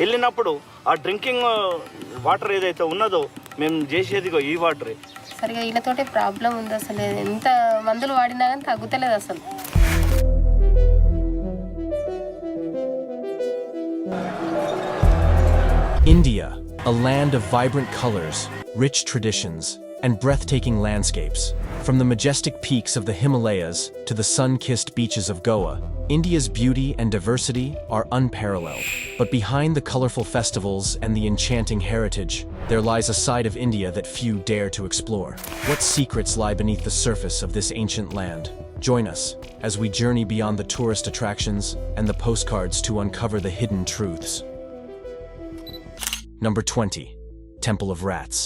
వెళ్ళినప్పుడు ఆ drinking water ఏదైతే ఉన్నదో మేము చేసేదిగో ఈ వాటరే. సరిగా వీళ్ళతోటే ప్రాబ్లం ఉంది, అసలు ఎంత మందులు వాడినా కానీ తగ్గుతలేదు అసలు. India, a land of vibrant colors, rich traditions, and breathtaking landscapes. From the majestic peaks of the Himalayas to the sun-kissed beaches of Goa, India's beauty and diversity are unparalleled. But behind the colorful festivals and the enchanting heritage, there lies a side of India that few dare to explore. What secrets lie beneath the surface of this ancient land? Join us as we journey beyond the tourist attractions and the postcards to uncover the hidden truths. Number 20. Temple of Rats.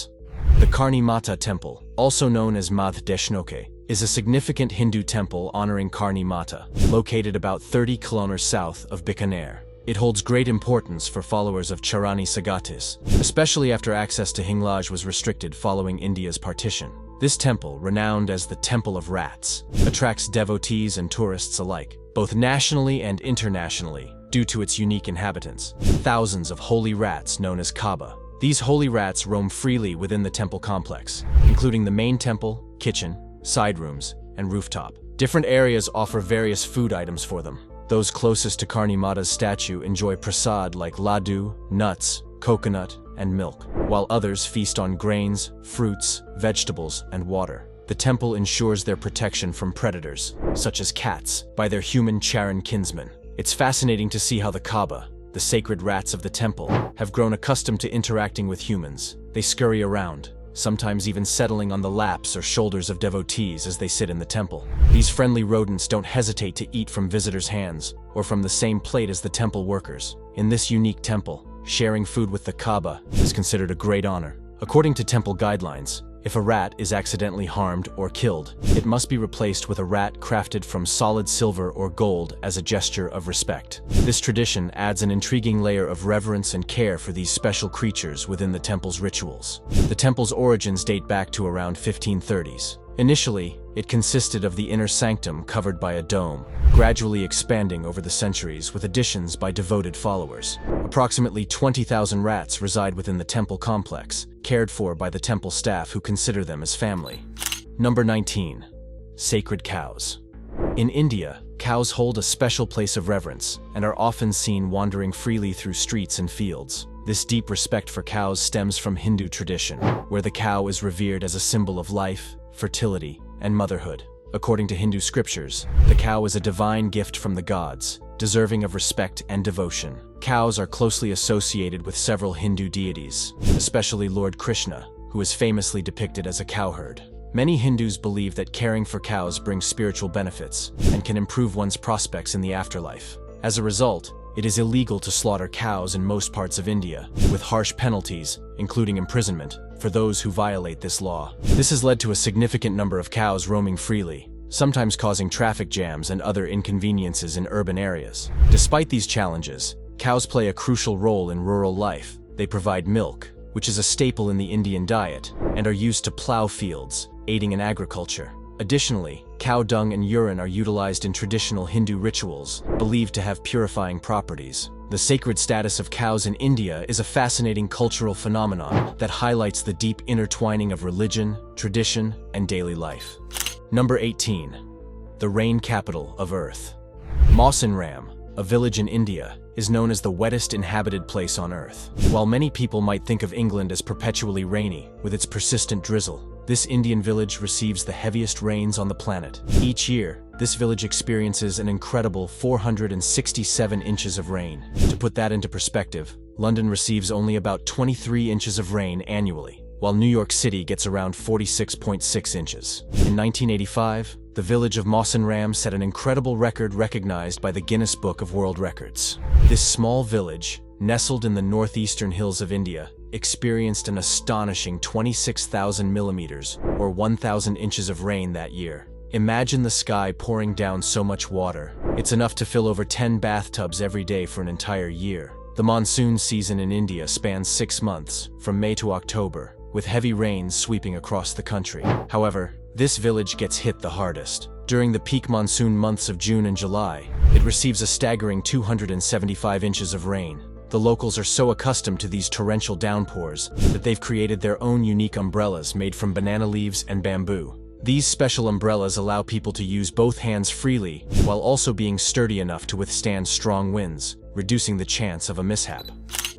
The Karni Mata Temple, also known as Madh Deshnoke, is a significant Hindu temple honoring Karni Mata, located about 30 kilometers south of Bikaner. It holds great importance for followers of Charani Sagatis, especially after access to Hinglaj was restricted following India's partition. This temple, renowned as the Temple of Rats, attracts devotees and tourists alike, both nationally and internationally, due to its unique inhabitants. Thousands of holy rats known as Kaaba. These holy rats roam freely within the temple complex, including the main temple, kitchen, side rooms, and rooftop. Different areas offer various food items for them. Those closest to Karni Mata's statue enjoy prasad like laddu, nuts, coconut, and milk, while others feast on grains, fruits, vegetables, and water. The temple ensures their protection from predators, such as cats, by their human Charan kinsmen. It's fascinating to see how the Kaaba, the sacred rats of the temple, have grown accustomed to interacting with humans. They scurry around, sometimes even settling on the laps or shoulders of devotees as they sit in the temple. These friendly rodents don't hesitate to eat from visitors' hands or from the same plate as the temple workers. In this unique temple, sharing food with the Kaaba is considered a great honor. According to temple guidelines, if a rat is accidentally harmed or killed, it must be replaced with a rat crafted from solid silver or gold as a gesture of respect. This tradition adds an intriguing layer of reverence and care for these special creatures within the temple's rituals. The temple's origins date back to around 1530s. Initially, it consisted of the inner sanctum covered by a dome, gradually expanding over the centuries with additions by devoted followers. Approximately 20,000 rats reside within the temple complex, cared for by the temple staff who consider them as family. Number 19. Sacred cows. In India, cows hold a special place of reverence and are often seen wandering freely through streets and fields. This deep respect for cows stems from Hindu tradition, where the cow is revered as a symbol of life, fertility, and motherhood. According to Hindu scriptures, the cow is a divine gift from the gods, deserving of respect and devotion. Cows are closely associated with several Hindu deities, especially Lord Krishna, who is famously depicted as a cowherd. Many Hindus believe that caring for cows brings spiritual benefits and can improve one's prospects in the afterlife. As a result, it is illegal to slaughter cows in most parts of India, with harsh penalties, including imprisonment, for those who violate this law. This has led to a significant number of cows roaming freely, sometimes causing traffic jams and other inconveniences in urban areas. Despite these challenges, cows play a crucial role in rural life. They provide milk, which is a staple in the Indian diet, and are used to plow fields, aiding in agriculture. Additionally, cow dung and urine are utilized in traditional Hindu rituals, believed to have purifying properties. The sacred status of cows in India is a fascinating cultural phenomenon that highlights the deep intertwining of religion, tradition, and daily life. Number 18. The rain capital of Earth. Mawsynram, a village in India, is known as the wettest inhabited place on Earth. While many people might think of England as perpetually rainy, with its persistent drizzle, this Indian village receives the heaviest rains on the planet. Each year, this village experiences an incredible 467 inches of rain. To put that into perspective, London receives only about 23 inches of rain annually, while New York City gets around 46.6 inches. In 1985, the village of Mawsynram set an incredible record recognized by the Guinness Book of World Records. This small village, nestled in the northeastern hills of India, experienced an astonishing 26,000 millimeters, or 1,000 inches of rain that year. Imagine the sky pouring down so much water. It's enough to fill over 10 bathtubs every day for an entire year. The monsoon season in India spans 6 months, from May to October, with heavy rains sweeping across the country. However, this village gets hit the hardest. During the peak monsoon months of June and July, it receives a staggering 275 inches of rain. The locals are so accustomed to these torrential downpours that they've created their own unique umbrellas made from banana leaves and bamboo. These special umbrellas allow people to use both hands freely while also being sturdy enough to withstand strong winds, reducing the chance of a mishap.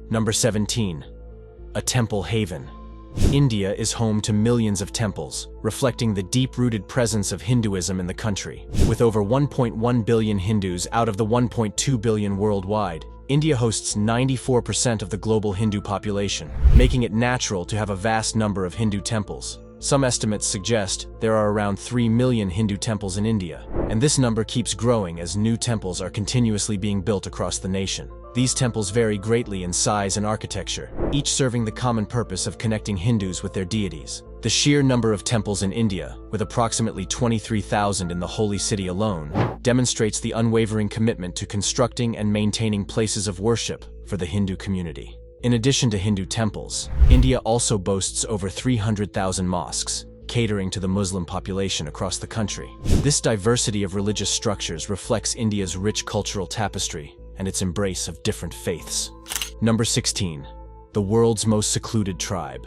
Number 17. A temple haven. India is home to millions of temples, reflecting the deep-rooted presence of Hinduism in the country. With over 1.1 billion Hindus out of the 1.2 billion worldwide, India hosts 94% of the global Hindu population, making it natural to have a vast number of Hindu temples. Some estimates suggest there are around 3 million Hindu temples in India, and this number keeps growing as new temples are continuously being built across the nation. These temples vary greatly in size and architecture, each serving the common purpose of connecting Hindus with their deities. The sheer number of temples in India, with approximately 23,000 in the holy city alone, demonstrates the unwavering commitment to constructing and maintaining places of worship for the Hindu community. In addition to Hindu temples, India also boasts over 300,000 mosques, catering to the Muslim population across the country. This diversity of religious structures reflects India's rich cultural tapestry and its embrace of different faiths. Number 16. The world's most secluded tribe.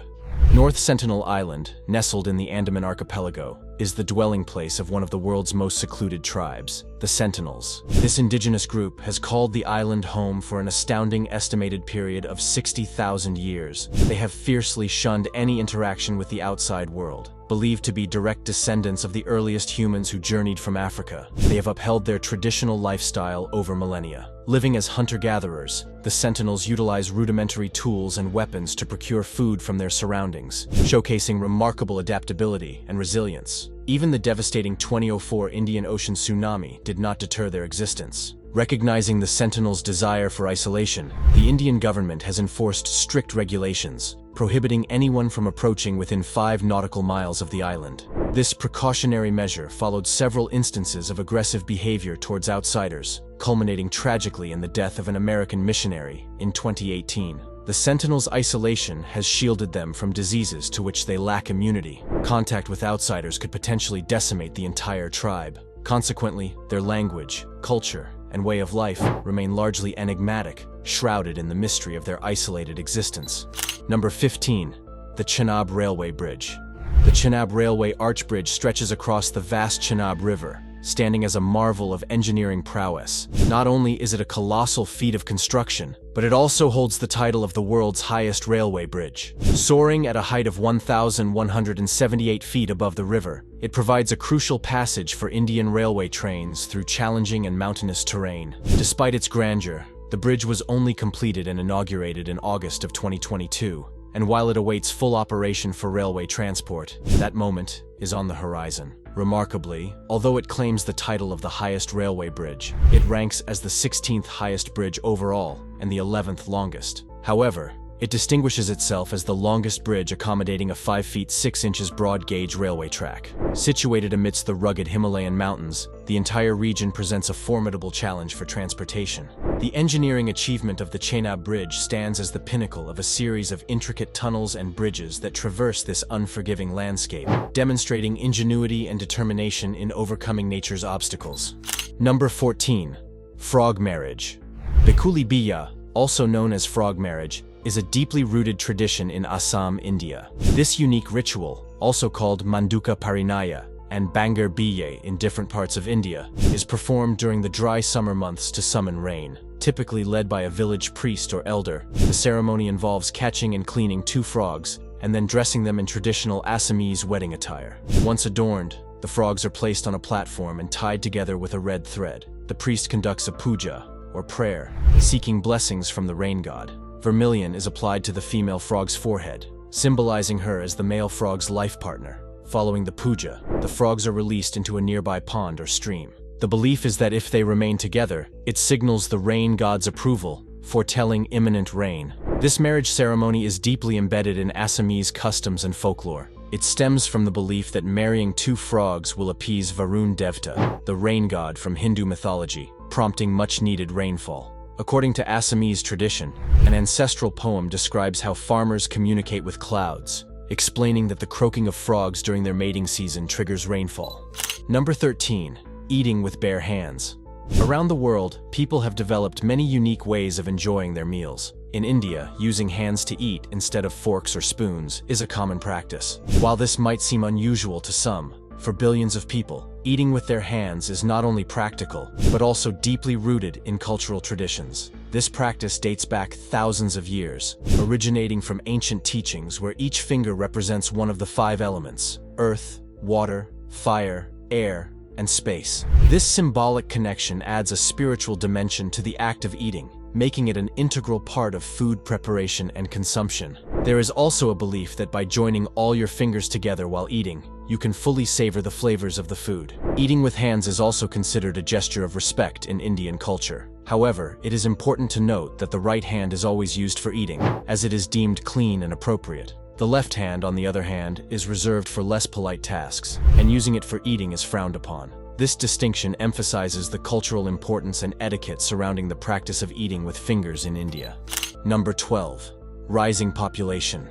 North Sentinel Island, nestled in the Andaman Archipelago, is the dwelling place of one of the world's most secluded tribes, the Sentinels. This indigenous group has called the island home for an astounding estimated period of 60,000 years. They have fiercely shunned any interaction with the outside world. Believed to be direct descendants of the earliest humans who journeyed from Africa, they have upheld their traditional lifestyle over millennia. Living as hunter-gatherers, the Sentinels utilize rudimentary tools and weapons to procure food from their surroundings, showcasing remarkable adaptability and resilience. Even the devastating 2004 Indian Ocean tsunami did not deter their existence. Recognizing the Sentinels' desire for isolation, the Indian government has enforced strict regulations, prohibiting anyone from approaching within 5 nautical miles of the island. This precautionary measure followed several instances of aggressive behavior towards outsiders, culminating tragically in the death of an American missionary in 2018. The Sentinels' isolation has shielded them from diseases to which they lack immunity. Contact with outsiders could potentially decimate the entire tribe. Consequently, their language, culture, and way of life remain largely enigmatic, shrouded in the mystery of their isolated existence. Number 15. The Chinab Railway Bridge. The Chinab Railway Arch Bridge stretches across the vast Chinab River, standing as a marvel of engineering prowess. Not only is it a colossal feat of construction, but it also holds the title of the world's highest railway bridge. Soaring at a height of 1,178 feet above the river, it provides a crucial passage for Indian railway trains through challenging and mountainous terrain. Despite its grandeur, the bridge was only completed and inaugurated in August of 2022, and while it awaits full operation for railway transport, that moment is on the horizon. Remarkably, although it claims the title of the highest railway bridge, it ranks as the 16th highest bridge overall and the 11th longest. However, it distinguishes itself as the longest bridge accommodating a 5 feet 6 inches broad gauge railway track. Situated amidst the rugged Himalayan mountains, the entire region presents a formidable challenge for transportation. The engineering achievement of the Chinab Bridge stands as the pinnacle of a series of intricate tunnels and bridges that traverse this unforgiving landscape, demonstrating ingenuity and determination in overcoming nature's obstacles. Number 14. Frog Marriage. Bikuli Biya, also known as frog marriage, is a deeply rooted tradition in Assam, India. This unique ritual, also called Manduka Parinaya and Bangar Biye in different parts of India, is performed during the dry summer months to summon rain. Typically led by a village priest or elder, the ceremony involves catching and cleaning 2 frogs and then dressing them in traditional Assamese wedding attire. Once adorned, the frogs are placed on a platform and tied together with a red thread. The priest conducts a puja, or prayer, seeking blessings from the rain god. Vermilion is applied to the female frog's forehead, symbolizing her as the male frog's life partner. Following the puja, the frogs are released into a nearby pond or stream. The belief is that if they remain together, it signals the rain god's approval, foretelling imminent rain. This marriage ceremony is deeply embedded in Assamese customs and folklore. It stems from the belief that marrying 2 frogs will appease Varun Devta, the rain god from Hindu mythology, prompting much-needed rainfall. According to Assamese tradition, an ancestral poem describes how farmers communicate with clouds, explaining that the croaking of frogs during their mating season triggers rainfall. Number 13. Eating with bare hands. Around the world, people have developed many unique ways of enjoying their meals. In India, using hands to eat instead of forks or spoons is a common practice. While this might seem unusual to some, for billions of people, eating with their hands is not only practical, but also deeply rooted in cultural traditions. This practice dates back thousands of years, originating from ancient teachings where each finger represents one of the 5 elements: earth, water, fire, air, and space. This symbolic connection adds a spiritual dimension to the act of eating, making it an integral part of food preparation and consumption. There is also a belief that by joining all your fingers together while eating, you can fully savor the flavors of the food. Eating with hands is also considered a gesture of respect in Indian culture. However, it is important to note that the right hand is always used for eating, as it is deemed clean and appropriate. The left hand, on the other hand, is reserved for less polite tasks, and using it for eating is frowned upon. This distinction emphasizes the cultural importance and etiquette surrounding the practice of eating with fingers in India. Number 12. Rising population.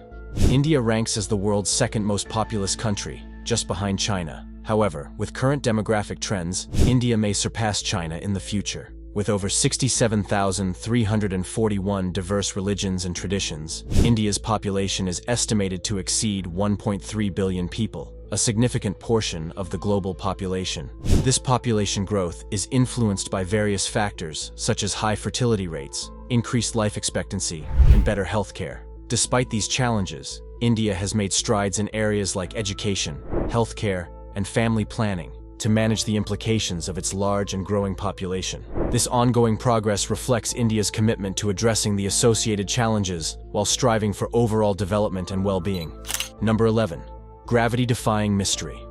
India ranks as the world's second most populous country, just behind China. However, with current demographic trends, India may surpass China in the future. With over 67,341 diverse religions and traditions, India's population is estimated to exceed 1.3 billion people, a significant portion of the global population. This population growth is influenced by various factors such as high fertility rates, increased life expectancy, and better healthcare. Despite these challenges, India has made strides in areas like education, healthcare, and family planning to manage the implications of its large and growing population. This ongoing progress reflects India's commitment to addressing the associated challenges while striving for overall development and well-being. Number 11. Gravity-defying mystery.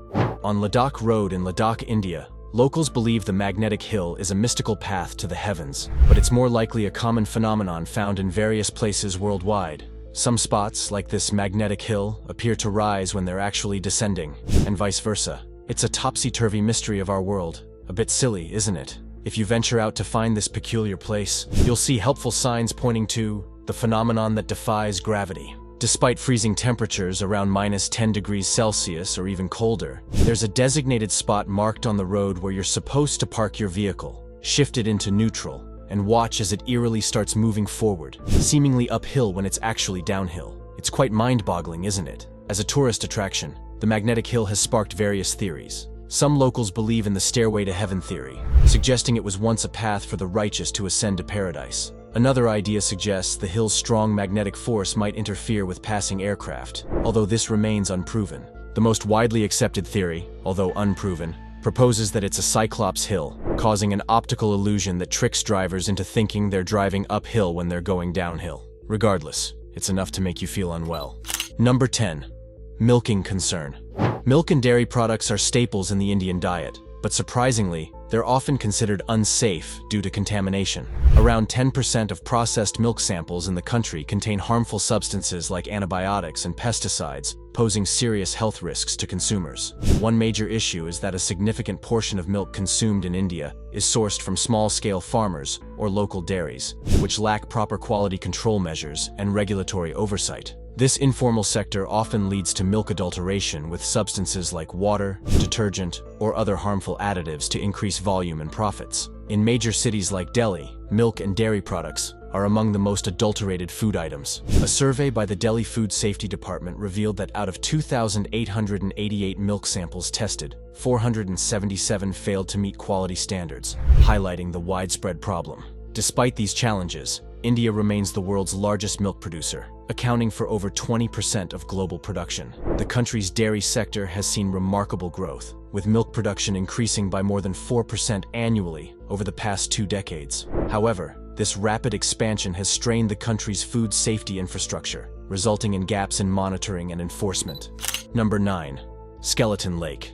On Ladakh Road in Ladakh, India, locals believe the magnetic hill is a mystical path to the heavens, but it's more likely a common phenomenon found in various places worldwide. Some spots, like this magnetic hill, appear to rise when they're actually descending, and vice versa. It's a topsy-turvy mystery of our world. A bit silly, isn't it? If you venture out to find this peculiar place, you'll see helpful signs pointing to the phenomenon that defies gravity. Despite freezing temperatures around -10 degrees Celsius or even colder, there's a designated spot marked on the road where you're supposed to park your vehicle, shift it into neutral, and watch as it eerily starts moving forward, seemingly uphill when it's actually downhill. It's quite mind-boggling, isn't it? As a tourist attraction, the magnetic hill has sparked various theories. Some locals believe in the stairway to heaven theory, suggesting it was once a path for the righteous to ascend to paradise. Another idea suggests the hill's strong magnetic force might interfere with passing aircraft, although this remains unproven. The most widely accepted theory, although unproven, proposes that it's a Cyclops hill, causing an optical illusion that tricks drivers into thinking they're driving uphill when they're going downhill. Regardless, it's enough to make you feel unwell. Number 10. Milking concern. Milk and dairy products are staples in the Indian diet, but surprisingly, they're often considered unsafe due to contamination. Around 10% of processed milk samples in the country contain harmful substances like antibiotics and pesticides, posing serious health risks to consumers. One major issue is that a significant portion of milk consumed in India is sourced from small-scale farmers or local dairies, which lack proper quality control measures and regulatory oversight. This informal sector often leads to milk adulteration with substances like water, detergent, or other harmful additives to increase volume and profits. In major cities like Delhi, milk and dairy products are among the most adulterated food items. A survey by the Delhi Food Safety Department revealed that out of 2,888 milk samples tested, 477 failed to meet quality standards, highlighting the widespread problem. Despite these challenges, India remains the world's largest milk producer, accounting for over 20% of global production. The country's dairy sector has seen remarkable growth, with milk production increasing by more than 4% annually over the past 2 decades. However, this rapid expansion has strained the country's food safety infrastructure, resulting in gaps in monitoring and enforcement. Number 9. Skeleton Lake.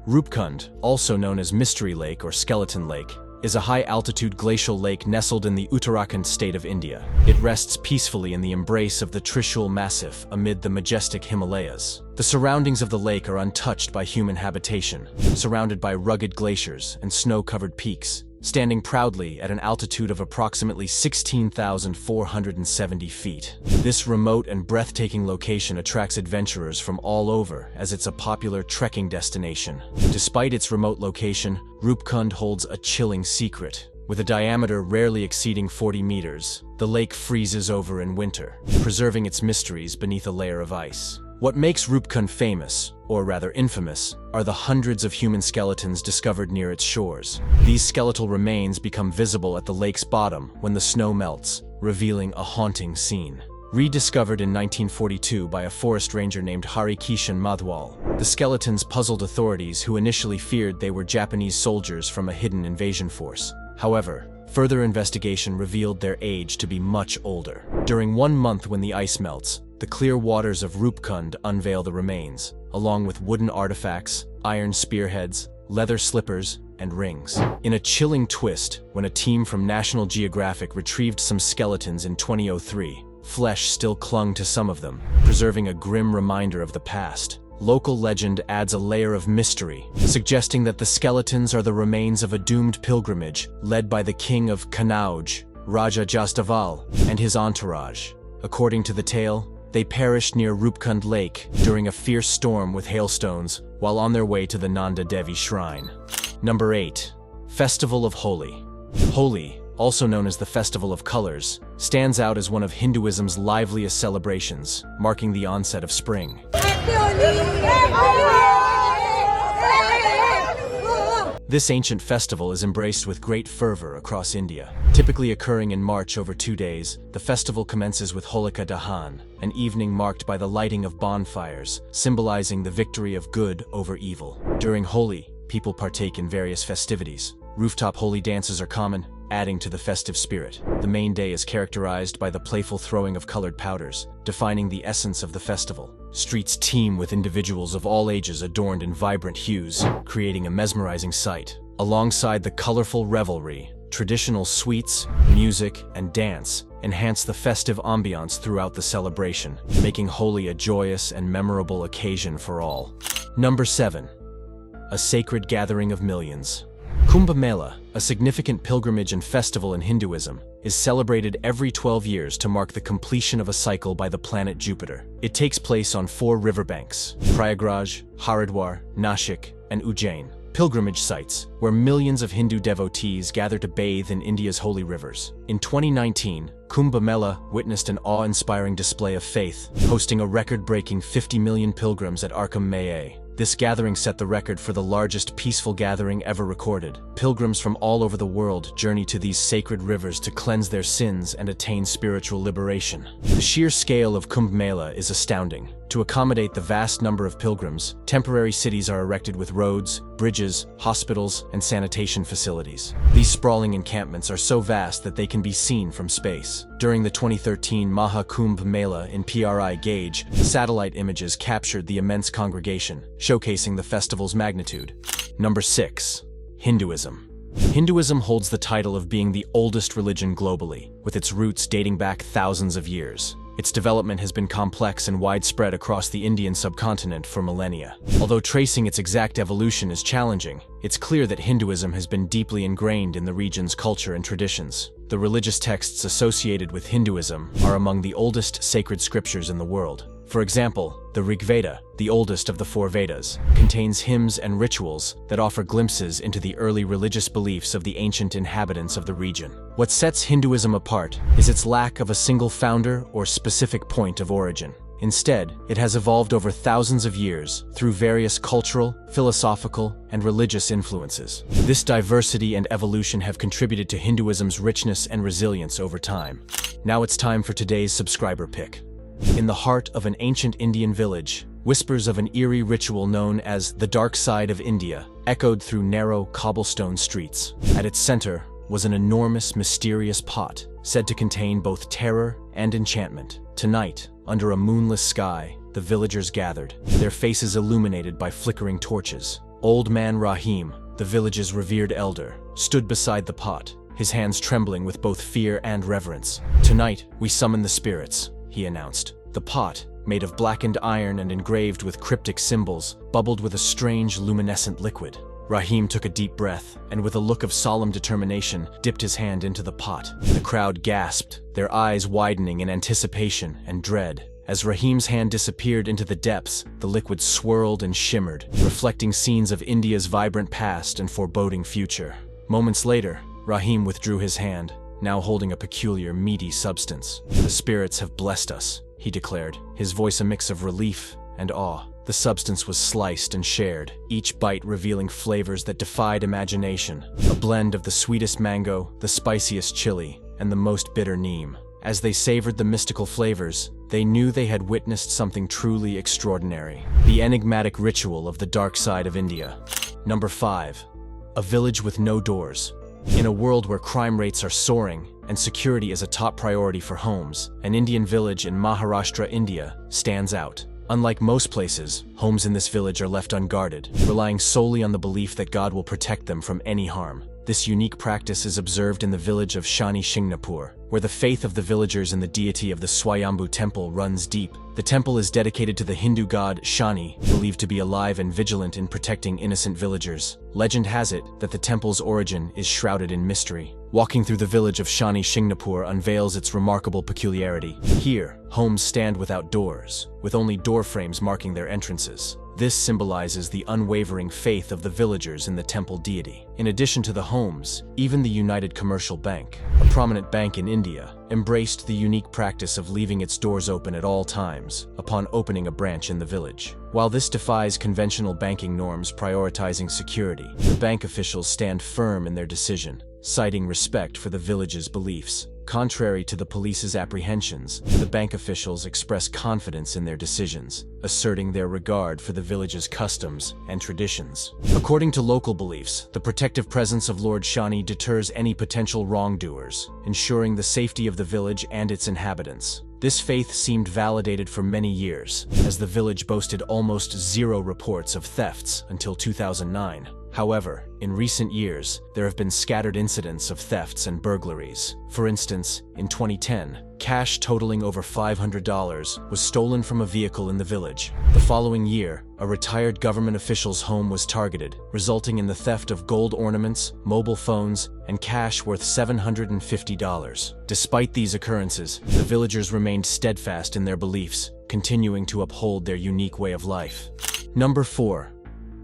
Rupkund, also known as Mystery Lake or Skeleton Lake, is a high-altitude glacial lake nestled in the Uttarakhand state of India. It rests peacefully in the embrace of the Trishul Massif amid the majestic Himalayas. The surroundings of the lake are untouched by human habitation, surrounded by rugged glaciers and snow-covered peaks, standing proudly at an altitude of approximately 16,470 feet. This remote and breathtaking location attracts adventurers from all over as it's a popular trekking destination. Despite its remote location, Rupkund holds a chilling secret. With a diameter rarely exceeding 40 meters, the lake freezes over in winter, preserving its mysteries beneath a layer of ice. What makes Rupkund famous, or rather infamous, are the hundreds of human skeletons discovered near its shores. These skeletal remains become visible at the lake's bottom when the snow melts, revealing a haunting scene. Rediscovered in 1942 by a forest ranger named Hari Kishan Madhwal, the skeletons puzzled authorities who initially feared they were Japanese soldiers from a hidden invasion force. However, further investigation revealed their age to be much older. During 1 month when the ice melts, the clear waters of Rupkund unveil the remains, along with wooden artifacts, iron spearheads, leather slippers, and rings. In a chilling twist, when a team from National Geographic retrieved some skeletons in 2003, flesh still clung to some of them, preserving a grim reminder of the past. Local legend adds a layer of mystery, suggesting that the skeletons are the remains of a doomed pilgrimage led by the king of Kanauj, Raja Jastaval, and his entourage. According to the tale, they perished near Rupkund Lake during a fierce storm with hailstones while on their way to the Nanda Devi shrine. Number 8. Festival of Holi. Holi, also known as the Festival of Colors, stands out as one of Hinduism's liveliest celebrations, marking the onset of spring. This ancient festival is embraced with great fervor across India. Typically occurring in March over 2 days, the festival commences with Holika Dahan, an evening marked by the lighting of bonfires, symbolizing the victory of good over evil. During Holi, people partake in various festivities. Rooftop Holi dances are common, adding to the festive spirit. The main day is characterized by the playful throwing of colored powders, defining the essence of the festival. Streets teem with individuals of all ages adorned in vibrant hues, creating a mesmerizing sight. Alongside the colorful revelry, traditional sweets, music, and dance enhance the festive ambiance throughout the celebration, making Holi a joyous and memorable occasion for all. Number 7. A sacred gathering of millions. Kumbh Mela, a significant pilgrimage and festival in Hinduism, is celebrated every 12 years to mark the completion of a cycle by the planet Jupiter. It takes place on 4 riverbanks: Prayagraj, Haridwar, Nashik, and Ujjain, pilgrimage sites where millions of Hindu devotees gather to bathe in India's holy rivers. In 2019, Kumbh Mela witnessed an awe-inspiring display of faith, hosting a record-breaking 50 million pilgrims at Arkham Mae. This gathering set the record for the largest peaceful gathering ever recorded. Pilgrims from all over the world journey to these sacred rivers to cleanse their sins and attain spiritual liberation. The sheer scale of Kumbh Mela is astounding. To accommodate the vast number of pilgrims, temporary cities are erected with roads, bridges, hospitals, and sanitation facilities. These sprawling encampments are so vast that they can be seen from space. During the 2013 Maha Kumbh Mela in PRI Gauge, satellite images captured the immense congregation, showcasing the festival's magnitude. Number 6. Hinduism. Hinduism holds the title of being the oldest religion globally, with its roots dating back thousands of years. Its development has been complex and widespread across the Indian subcontinent for millennia. Although tracing its exact evolution is challenging, it's clear that Hinduism has been deeply ingrained in the region's culture and traditions. The religious texts associated with Hinduism are among the oldest sacred scriptures in the world. For example, the Rig Veda, the oldest of the 4 Vedas, contains hymns and rituals that offer glimpses into the early religious beliefs of the ancient inhabitants of the region. What sets Hinduism apart is its lack of a single founder or specific point of origin. Instead, it has evolved over thousands of years through various cultural, philosophical, and religious influences. This diversity and evolution have contributed to Hinduism's richness and resilience over time. Now it's time for today's subscriber pick. In the heart of an ancient Indian village, whispers of an eerie ritual known as the Dark Side of India echoed through narrow cobblestone streets. At its center was an enormous, mysterious pot, said to contain both terror and enchantment. Tonight, under a moonless sky, the villagers gathered, their faces illuminated by flickering torches. Old Man Rahim, the village's revered elder, stood beside the pot, his hands trembling with both fear and reverence. "Tonight, we summon the spirits," he announced. The pot, made of blackened iron and engraved with cryptic symbols, bubbled with a strange luminescent liquid. Rahim took a deep breath, and with a look of solemn determination, dipped his hand into the pot. The crowd gasped, their eyes widening in anticipation and dread. As Rahim's hand disappeared into the depths, the liquid swirled and shimmered, reflecting scenes of India's vibrant past and foreboding future. Moments later, Rahim withdrew his hand, now holding a peculiar, meaty substance. "The spirits have blessed us," he declared, his voice a mix of relief and awe. The substance was sliced and shared, each bite revealing flavors that defied imagination. A blend of the sweetest mango, the spiciest chili, and the most bitter neem. As they savored the mystical flavors, they knew they had witnessed something truly extraordinary. The enigmatic ritual of the dark side of India. Number 5. A village with no doors. In a world where crime rates are soaring and security is a top priority for homes, an Indian village in Maharashtra, India, stands out. Unlike most places, homes in this village are left unguarded, relying solely on the belief that God will protect them from any harm. This unique practice is observed in the village of Shani Shingnapur, where the faith of the villagers in the deity of the Swayambhu temple runs deep. The temple is dedicated to the Hindu god Shani, believed to be alive and vigilant in protecting innocent villagers. Legend has it that the temple's origin is shrouded in mystery. Walking through the village of Shani Shingnapur unveils its remarkable peculiarity. Here, homes stand without doors, with only door frames marking their entrances. This symbolizes the unwavering faith of the villagers in the temple deity. In addition to the homes, even the United Commercial Bank, a prominent bank in India, embraced the unique practice of leaving its doors open at all times upon opening a branch in the village. While this defies conventional banking norms prioritizing security, the bank officials stand firm in their decision, citing respect for the village's beliefs. Contrary to the police's apprehensions, the bank officials express confidence in their decisions, asserting their regard for the village's customs and traditions. According to local beliefs, the protective presence of Lord Shani deters any potential wrongdoers, ensuring the safety of the village and its inhabitants. This faith seemed validated for many years, as the village boasted almost zero reports of thefts until 2009. However, in recent years, there have been scattered incidents of thefts and burglaries. For instance, in 2010, cash totaling over $500 was stolen from a vehicle in the village. The following year, a retired government official's home was targeted, resulting in the theft of gold ornaments, mobile phones, and cash worth $750. Despite these occurrences, the villagers remained steadfast in their beliefs, continuing to uphold their unique way of life. Number 4.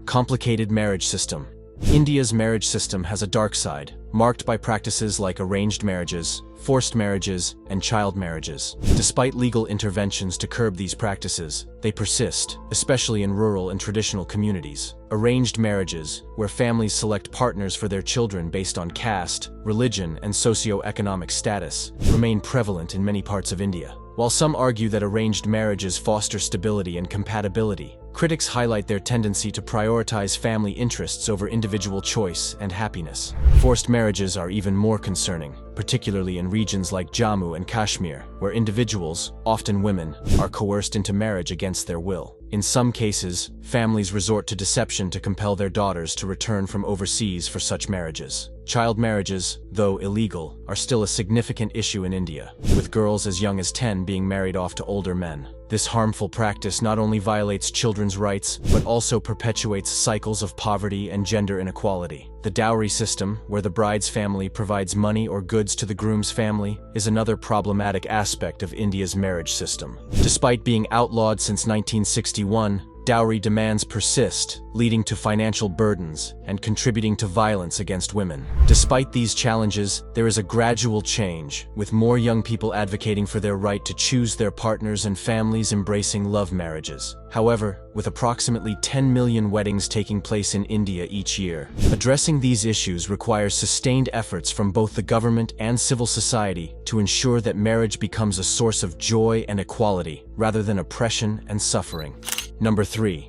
Complicated marriage system. India's marriage system has a dark side, marked by practices like arranged marriages, forced marriages, and child marriages. Despite legal interventions to curb these practices, they persist, especially in rural and traditional communities. Arranged marriages, where families select partners for their children based on caste, religion, and socio-economic status, remain prevalent in many parts of India. While some argue that arranged marriages foster stability and compatibility, critics highlight their tendency to prioritize family interests over individual choice and happiness. Forced marriages are even more concerning, particularly in regions like Jammu and Kashmir, where individuals, often women, are coerced into marriage against their will. In some cases, families resort to deception to compel their daughters to return from overseas for such marriages. Child marriages, though illegal, are still a significant issue in India, with girls as young as 10 being married off to older men. This harmful practice not only violates children's rights, but also perpetuates cycles of poverty and gender inequality. The dowry system, where the bride's family provides money or goods to the groom's family, is another problematic aspect of India's marriage system. Despite being outlawed since 1961, dowry demands persist, leading to financial burdens and contributing to violence against women. Despite these challenges, there is a gradual change, with more young people advocating for their right to choose their partners and families embracing love marriages. However, with approximately 10 million weddings taking place in India each year, addressing these issues requires sustained efforts from both the government and civil society to ensure that marriage becomes a source of joy and equality, rather than oppression and suffering. Number 3.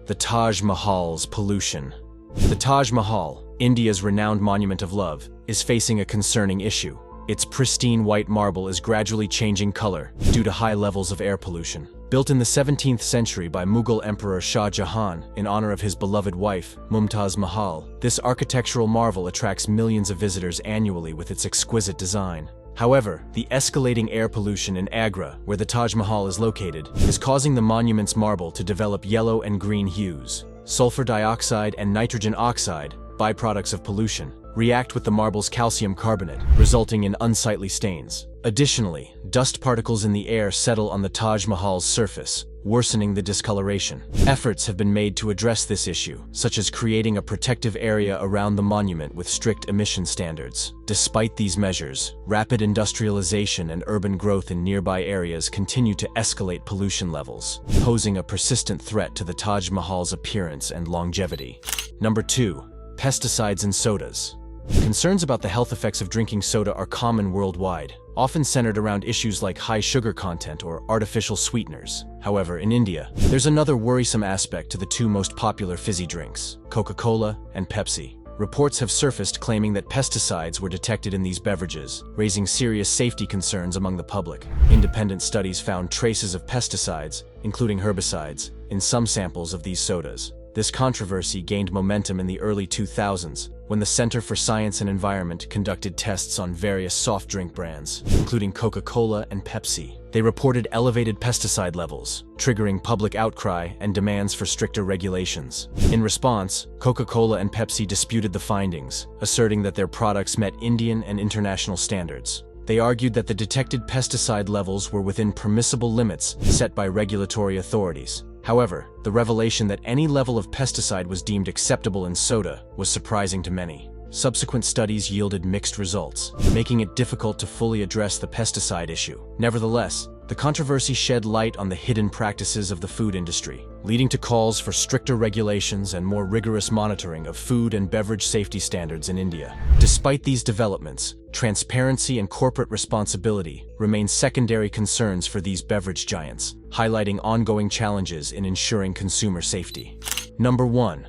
The Taj Mahal's pollution. The Taj Mahal, India's renowned monument of love, is facing a concerning issue. Its pristine white marble is gradually changing color due to high levels of air pollution. Built in the 17th century by Mughal Emperor Shah Jahan in honor of his beloved wife, Mumtaz Mahal, this architectural marvel attracts millions of visitors annually with its exquisite design. However, the escalating air pollution in Agra, where the Taj Mahal is located, is causing the monument's marble to develop yellow and green hues. sulfur dioxide and nitrogen oxide, byproducts of pollution, react with the marble's calcium carbonate, resulting in unsightly stains. Additionally, dust particles in the air settle on the Taj Mahal's surface, worsening the discoloration. Efforts have been made to address this issue, such as creating a protective area around the monument with strict emission standards. Despite these measures, rapid industrialization and urban growth in nearby areas continue to escalate pollution levels, posing a persistent threat to the Taj Mahal's appearance and longevity. Number 2. Pesticides in sodas. Concerns about the health effects of drinking soda are common worldwide, often centered around issues like high sugar content or artificial sweeteners. However, in India, there's another worrisome aspect to the two most popular fizzy drinks, Coca-Cola and Pepsi. Reports have surfaced claiming that pesticides were detected in these beverages, raising serious safety concerns among the public. Independent studies found traces of pesticides, including herbicides, in some samples of these sodas. This controversy gained momentum in the early 2000s, when the Center for Science and Environment conducted tests on various soft drink brands, including Coca-Cola and Pepsi. They reported elevated pesticide levels, triggering public outcry and demands for stricter regulations. In response, Coca-Cola and Pepsi disputed the findings, asserting that their products met Indian and international standards. They argued that the detected pesticide levels were within permissible limits set by regulatory authorities. However, the revelation that any level of pesticide was deemed acceptable in soda was surprising to many. Subsequent studies yielded mixed results, making it difficult to fully address the pesticide issue. Nevertheless, the controversy shed light on the hidden practices of the food industry, leading to calls for stricter regulations and more rigorous monitoring of food and beverage safety standards in India. Despite these developments, transparency and corporate responsibility remain secondary concerns for these beverage giants, highlighting ongoing challenges in ensuring consumer safety. Number 1.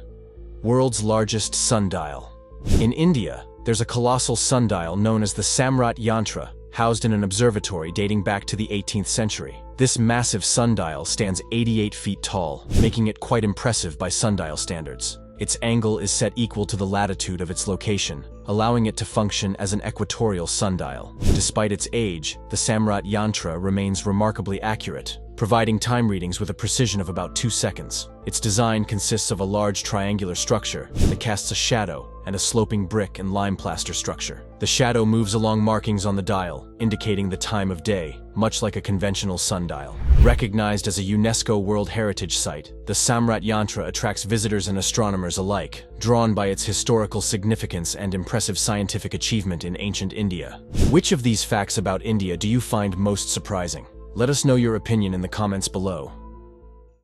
World's largest sundial. In India, there's a colossal sundial known as the Samrat Yantra, housed in an observatory dating back to the 18th century. This massive sundial stands 88 feet tall, making it quite impressive by sundial standards. Its angle is set equal to the latitude of its location, allowing it to function as an equatorial sundial. Despite its age, the Samrat Yantra remains remarkably accurate, providing time readings with a precision of about 2 seconds. Its design consists of a large triangular structure that casts a shadow and a sloping brick and lime plaster structure. The shadow moves along markings on the dial, indicating the time of day, much like a conventional sundial. Recognized as a UNESCO World Heritage Site, the Samrat Yantra attracts visitors and astronomers alike, drawn by its historical significance and impressive scientific achievement in ancient India. Which of these facts about India do you find most surprising? Let us know your opinion in the comments below.